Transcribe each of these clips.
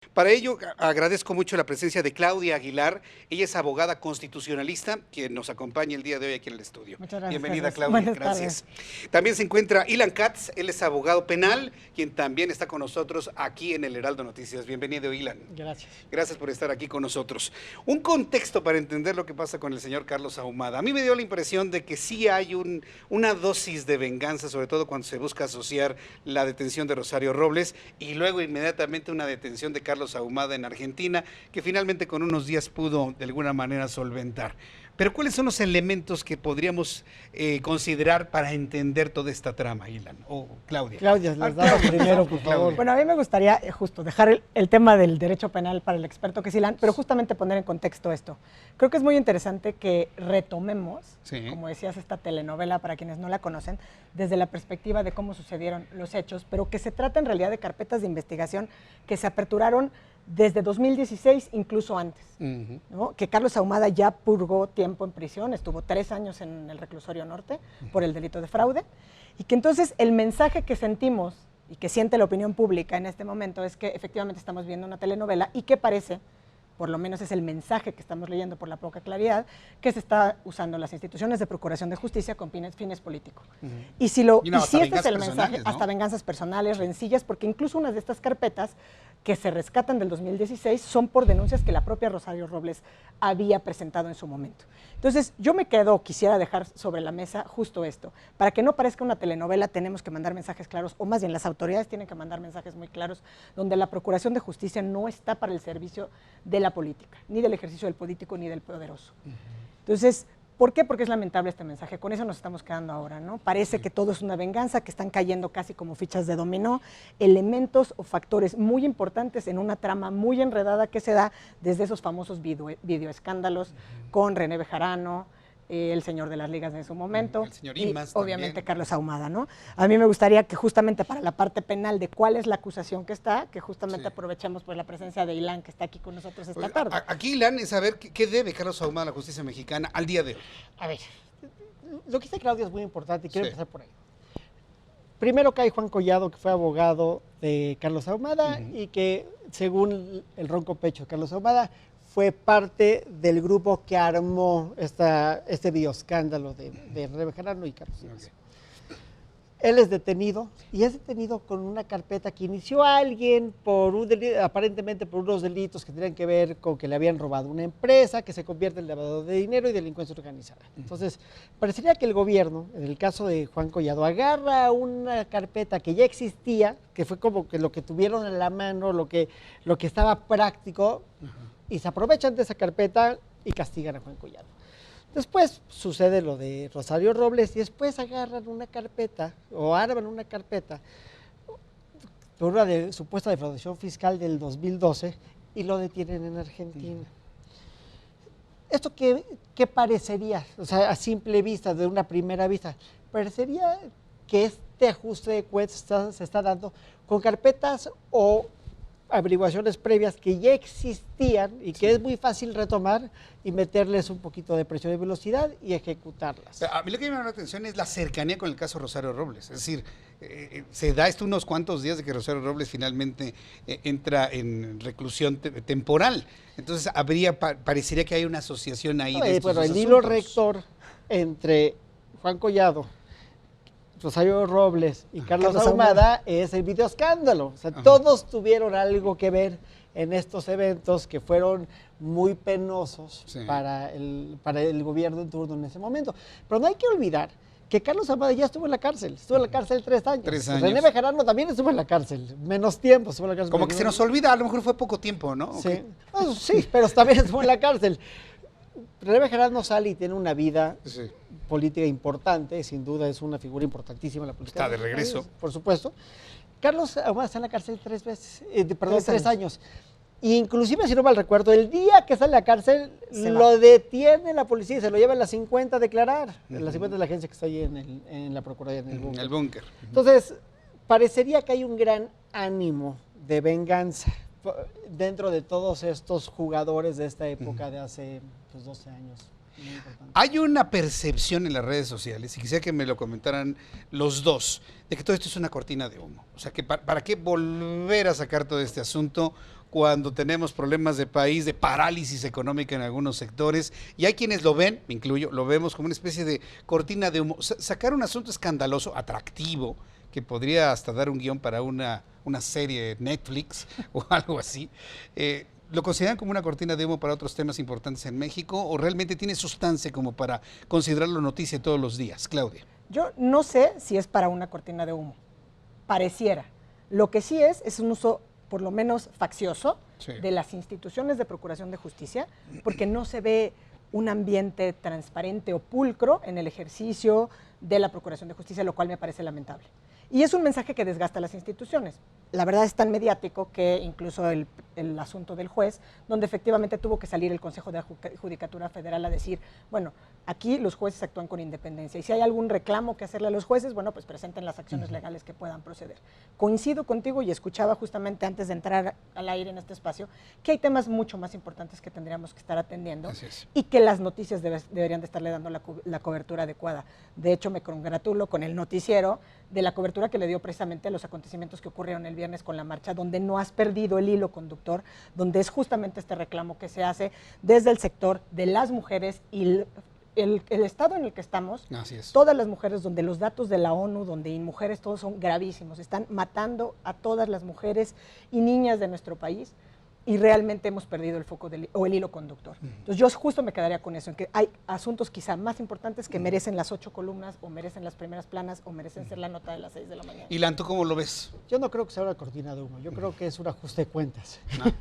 Para ello, agradezco mucho la presencia de Claudia Aguilar. Ella es abogada constitucionalista, quien nos acompaña el día de hoy aquí en el estudio. Muchas gracias. Bienvenida, Claudia. Buenas Gracias. tardes. También se encuentra Ilan Katz, él es abogado penal, quien también está con nosotros aquí en el Heraldo Noticias. Bienvenido, Ilan. Gracias. Gracias por estar aquí con nosotros. Un contexto para entender lo que pasa con el señor Carlos Ahumada. A mí me dio la impresión de que sí hay una dosis de venganza, sobre todo cuando se busca asociar la detención de Rosario Robles y luego inmediatamente una detención de Carlos Ahumada en Argentina, que finalmente con unos días pudo de alguna manera solventar. Pero ¿cuáles son los elementos que podríamos considerar para entender toda esta trama, Ilan? O Claudia. Claudia, las damos primero, por favor. Bueno, a mí me gustaría justo dejar el tema del derecho penal para el experto que es Ilan, pero justamente poner en contexto esto. Creo que es muy interesante que retomemos, como decías, esta telenovela, para quienes no la conocen, desde la perspectiva de cómo sucedieron los hechos, pero que se trata en realidad de carpetas de investigación que se aperturaron desde 2016, incluso antes, ¿no? Que Carlos Ahumada ya purgó tiempo en prisión, estuvo 3 años en el reclusorio norte por el delito de fraude, y que entonces el mensaje que sentimos y que siente la opinión pública en este momento es que efectivamente estamos viendo una telenovela y que parece, por lo menos es el mensaje que estamos leyendo por la poca claridad, que se está usando las instituciones de procuración de justicia con fines políticos. Y si este es el mensaje, ¿no? Hasta venganzas personales, rencillas, porque incluso unas de estas carpetas que se rescatan del 2016 son por denuncias que la propia Rosario Robles había presentado en su momento. Entonces, yo quisiera dejar sobre la mesa justo esto. Para que no parezca una telenovela, tenemos que mandar mensajes claros, o más bien las autoridades tienen que mandar mensajes muy claros, donde la procuración de justicia no está para el servicio de la política, ni del ejercicio del político, ni del poderoso. Entonces, ¿por qué? Porque es lamentable este mensaje. Con eso nos estamos quedando ahora, ¿no? Parece que todo es una venganza, que están cayendo casi como fichas de dominó, elementos o factores muy importantes en una trama muy enredada que se da desde esos famosos videoescándalos con René Bejarano, el señor de las ligas en su momento, el señor y Imaz obviamente también. Carlos Ahumada, ¿no? A mí me gustaría que justamente para la parte penal de cuál es la acusación que está, que justamente aprovechemos pues la presencia de Ilan, que está aquí con nosotros esta tarde. Aquí, Ilan, es saber qué debe Carlos Ahumada a la justicia mexicana al día de hoy. A ver, lo que dice Claudia es muy importante y quiero empezar por ahí. Primero cae Juan Collado, que fue abogado de Carlos Ahumada y que, según el ronco pecho de Carlos Ahumada, fue parte del grupo que armó este bioescándalo de René Bejarano y Carlos Imaz. Él es detenido y es detenido con una carpeta que inició a alguien por aparentemente por unos delitos que tenían que ver con que le habían robado una empresa, que se convierte en lavador de dinero y delincuencia organizada. Entonces, parecería que el gobierno, en el caso de Juan Collado, agarra una carpeta que ya existía, que fue como que lo que tuvieron en la mano, lo que estaba práctico, y se aprovechan de esa carpeta y castigan a Juan Collado. Después sucede lo de Rosario Robles y después agarran una carpeta o arman una carpeta por una supuesta defraudación fiscal del 2012 y lo detienen en Argentina. ¿Esto qué parecería? O sea, a simple vista, de una primera vista, parecería que este ajuste de cuentas se está dando con carpetas o averiguaciones previas que ya existían y que es muy fácil retomar y meterles un poquito de presión de velocidad y ejecutarlas. A mí lo que me llama la atención es la cercanía con el caso Rosario Robles. Es decir, se da esto unos cuantos días de que Rosario Robles finalmente entra en reclusión temporal. Entonces, parecería que hay una asociación ahí de estos Bueno, el asuntos. hilo rector entre Juan Collado, Rosario Robles y Carlos Ahumada es el videoescándalo. O sea, todos tuvieron algo que ver en estos eventos que fueron muy penosos para el gobierno en turno en ese momento. Pero no hay que olvidar que Carlos Ahumada ya estuvo en la cárcel. Estuvo en la cárcel 3 años. 3 años. René Bejarano también estuvo en la cárcel. Menos tiempo estuvo en la cárcel. Como que se nos olvida, a lo mejor fue poco tiempo, ¿no? Sí, bueno, sí, pero también estuvo en la cárcel. René Bejarano sale y tiene una vida política importante, sin duda es una figura importantísima en la política. Está de regreso. Por supuesto. Carlos Ahumada está en la cárcel 3 años. Inclusive, si no mal recuerdo, el día que sale a la cárcel lo detiene la policía y se lo lleva a las 50 a declarar. Las 50 de la agencia que está ahí en la Procuraduría, en el búnker. Entonces, parecería que hay un gran ánimo de venganza dentro de todos estos jugadores de esta época de hace 12 años. Hay una percepción en las redes sociales, y quisiera que me lo comentaran los dos, de que todo esto es una cortina de humo. O sea, que ¿para qué volver a sacar todo este asunto cuando tenemos problemas de país, de parálisis económica en algunos sectores? Y hay quienes lo ven, me incluyo, lo vemos como una especie de cortina de humo. Sacar un asunto escandaloso, atractivo, que podría hasta dar un guión para una serie de Netflix o algo así. ¿Lo consideran como una cortina de humo para otros temas importantes en México o realmente tiene sustancia como para considerarlo noticia todos los días? Claudia. Yo no sé si es para una cortina de humo. Pareciera. Lo que sí es un uso por lo menos faccioso de las instituciones de procuración de justicia, porque no se ve un ambiente transparente o pulcro en el ejercicio de la procuración de justicia, lo cual me parece lamentable. Y es un mensaje que desgasta a las instituciones. La verdad es tan mediático que incluso el asunto del juez, donde efectivamente tuvo que salir el Consejo de Judicatura Federal a decir, bueno, aquí los jueces actúan con independencia y si hay algún reclamo que hacerle a los jueces, bueno, pues presenten las acciones legales que puedan proceder. Coincido contigo y escuchaba justamente antes de entrar al aire en este espacio que hay temas mucho más importantes que tendríamos que estar atendiendo y que las noticias deberían de estarle dando la cobertura adecuada. De hecho, me congratulo con el noticiero de la cobertura que le dio precisamente a los acontecimientos que ocurrieron el viernes con la marcha, donde no has perdido el hilo conductor, donde es justamente este reclamo que se hace desde el sector de las mujeres y el estado en el que estamos, todas las mujeres, donde los datos de la ONU, donde mujeres, todos son gravísimos, están matando a todas las mujeres y niñas de nuestro país. Y realmente hemos perdido el foco o el hilo conductor. Entonces yo justo me quedaría con eso, en que hay asuntos quizá más importantes que merecen las 8 columnas o merecen las primeras planas o merecen ser la nota de las 6 de la mañana. Ilan, ¿tú cómo lo ves? Yo no creo que sea una cortina de humo, yo creo que es un ajuste de cuentas.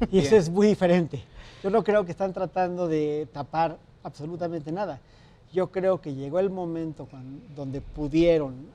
Y eso es muy diferente. Yo no creo que están tratando de tapar absolutamente nada. Yo creo que llegó el momento donde pudieron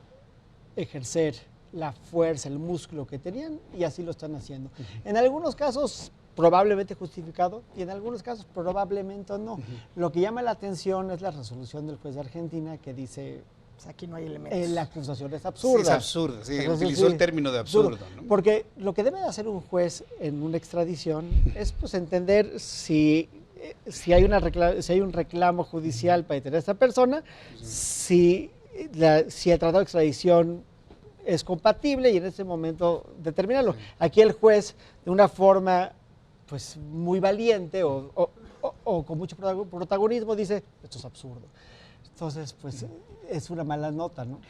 ejercer la fuerza, el músculo que tenían y así lo están haciendo. En algunos casos probablemente justificado y en algunos casos probablemente no. Lo que llama la atención es la resolución del juez de Argentina que dice, pues aquí no hay elementos. La acusación es absurda. Sí, es absurda, sí, utilizó el término de absurdo, ¿no? Porque lo que debe de hacer un juez en una extradición es pues entender si hay un reclamo judicial para detener a esta persona, si el tratado de extradición es compatible y en ese momento determinarlo. Aquí el juez, de una forma pues muy valiente o con mucho protagonismo, dice, esto es absurdo. Entonces, pues es una mala nota, ¿no?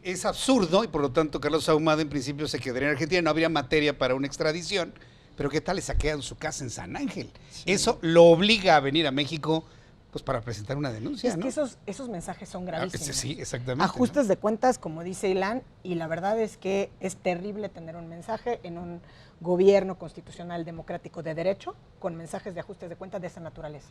Es absurdo y por lo tanto Carlos Ahumada en principio se quedaría en Argentina, no habría materia para una extradición, pero ¿qué tal le saquean su casa en San Ángel? Sí. Eso lo obliga a venir a México pues para presentar una denuncia, es ¿no? que esos mensajes son gravísimos. Sí, exactamente. Ajustes de cuentas, como dice Ilan, y la verdad es que es terrible tener un mensaje en un gobierno constitucional democrático de derecho con mensajes de ajustes de cuentas de esa naturaleza,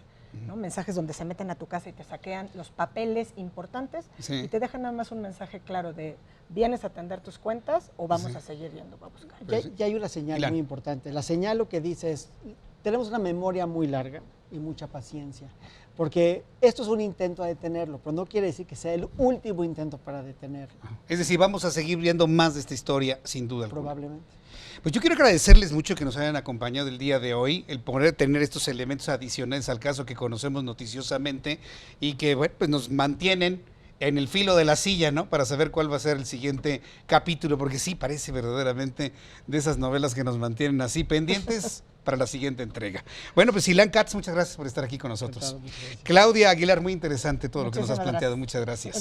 ¿no? Mensajes donde se meten a tu casa y te saquean los papeles importantes y te dejan nada más un mensaje claro de ¿vienes a atender tus cuentas o vamos a seguir yendo a buscar? Ya hay una señal muy importante. La señal lo que dice es, tenemos una memoria muy larga y mucha paciencia, porque esto es un intento de detenerlo, pero no quiere decir que sea el último intento para detenerlo. Es decir, vamos a seguir viendo más de esta historia, sin duda alguna. Probablemente. Pues yo quiero agradecerles mucho que nos hayan acompañado el día de hoy, el poder tener estos elementos adicionales al caso que conocemos noticiosamente y que bueno, pues nos mantienen en el filo de la silla, ¿no? Para saber cuál va a ser el siguiente capítulo, porque sí parece verdaderamente de esas novelas que nos mantienen así pendientes para la siguiente entrega. Bueno, pues Ilan Katz, muchas gracias por estar aquí con nosotros. Claudia Aguilar, muy interesante todo lo que nos has planteado. Muchas gracias.